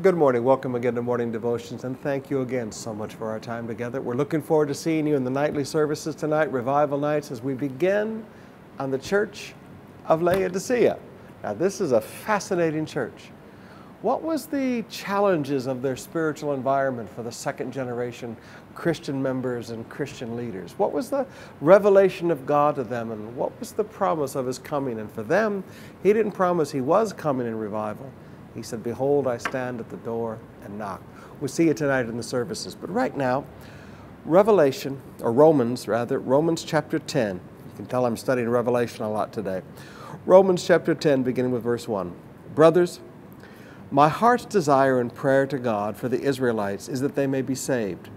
Good morning. Welcome again to Morning Devotions, and thank you again so much for our time together. We're looking forward to seeing you in the nightly services tonight, revival nights, as we begin on the Church of Laodicea. Now, this is a fascinating church. What was the challenges of their spiritual environment for the second generation Christian members and Christian leaders? What was the revelation of God to them, and what was the promise of His coming? And for them, He didn't promise He was coming in revival. He said, "Behold, I stand at the door and knock." We'll see it tonight in the services. But right now, Romans chapter 10. You can tell I'm studying Revelation a lot today. Romans chapter 10, beginning with verse 1. Brothers, my heart's desire and prayer to God for the Israelites is that they may be saved.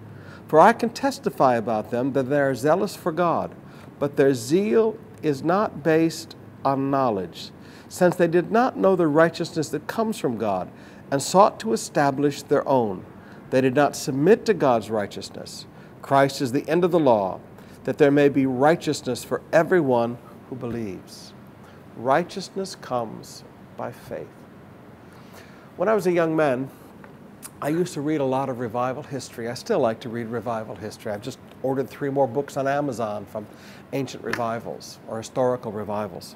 For I can testify about them that they are zealous for God, but their zeal is not based on knowledge, since they did not know the righteousness that comes from God and sought to establish their own. They did not submit to God's righteousness. Christ is the end of the law, that there may be righteousness for everyone who believes. Righteousness comes by faith. When I was a young man, I used to read a lot of revival history. I still like to read revival history. I've just ordered 3 more books on Amazon from ancient revivals or historical revivals.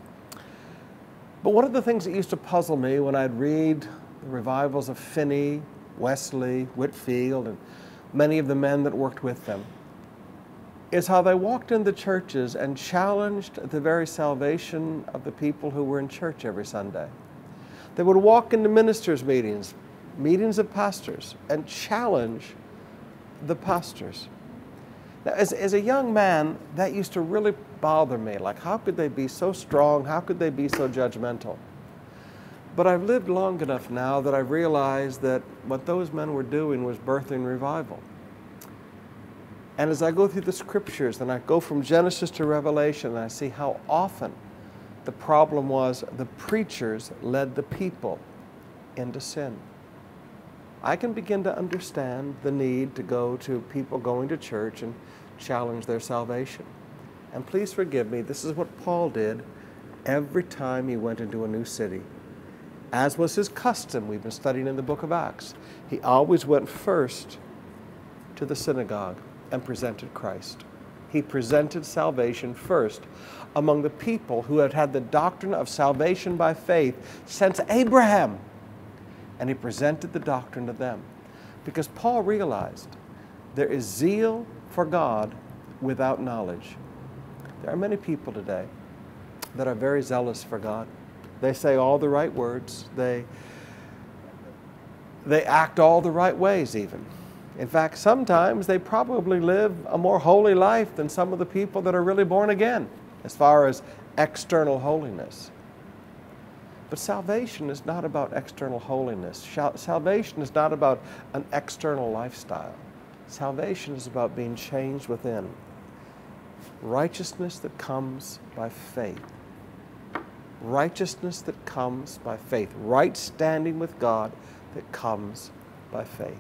But one of the things that used to puzzle me when I'd read the revivals of Finney, Wesley, Whitefield, and many of the men that worked with them is how they walked into churches and challenged the very salvation of the people who were in church every Sunday. They would walk into ministers' meetings, meetings of pastors, and challenge the pastors. Now, as a young man, that used to really bother me. Like, how could they be so strong? How could they be so judgmental? But I've lived long enough now that I've realized that what those men were doing was birthing revival. And as I go through the scriptures, and I go from Genesis to Revelation, and I see how often the problem was the preachers led the people into sin, I can begin to understand the need to go to people going to church and challenge their salvation. And please forgive me, this is what Paul did every time he went into a new city. As was his custom, we've been studying in the book of Acts, he always went first to the synagogue and presented Christ. He presented salvation first among the people who had had the doctrine of salvation by faith since Abraham. And he presented the doctrine to them. Because Paul realized there is zeal for God without knowledge. There are many people today that are very zealous for God. They say all the right words. They act all the right ways even. In fact, sometimes they probably live a more holy life than some of the people that are really born again, as far as external holiness. But salvation is not about external holiness. Salvation is not about an external lifestyle. Salvation is about being changed within. Righteousness that comes by faith. Righteousness that comes by faith. Right standing with God that comes by faith.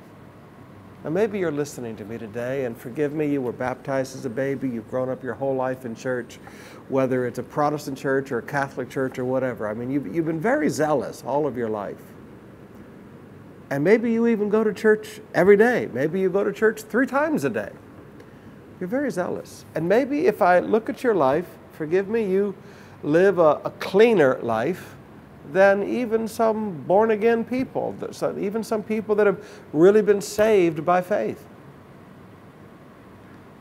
Now maybe you're listening to me today, and forgive me, you were baptized as a baby, you've grown up your whole life in church, whether it's a Protestant church or a Catholic church or whatever. I mean, you've been very zealous all of your life. And maybe you even go to church every day. Maybe you go to church 3 times a day. You're very zealous. And maybe if I look at your life, forgive me, you live a cleaner life than even some born-again people, even some people that have really been saved by faith.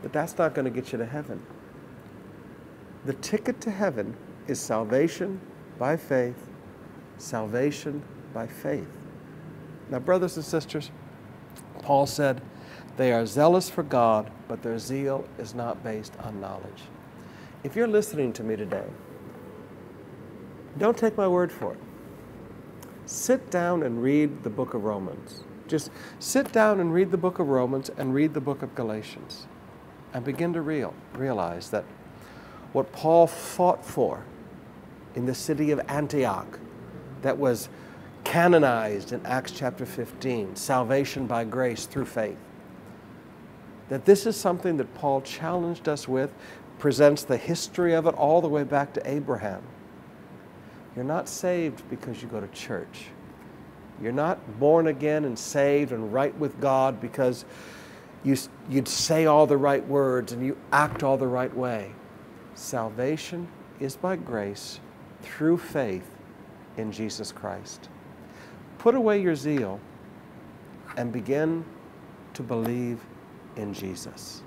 But that's not going to get you to heaven. The ticket to heaven is salvation by faith, salvation by faith. Now, brothers and sisters, Paul said, they are zealous for God, but their zeal is not based on knowledge. If you're listening to me today, don't take my word for it. Sit down and read the book of Romans. Just sit down and read the book of Romans and read the book of Galatians and begin to realize that what Paul fought for in the city of Antioch that was canonized in Acts chapter 15, salvation by grace through faith, that this is something that Paul challenged us with, presents the history of it all the way back to Abraham. You're not saved because you go to church. You're not born again and saved and right with God because you'd say all the right words and you act all the right way. Salvation is by grace through faith in Jesus Christ. Put away your zeal and begin to believe in Jesus.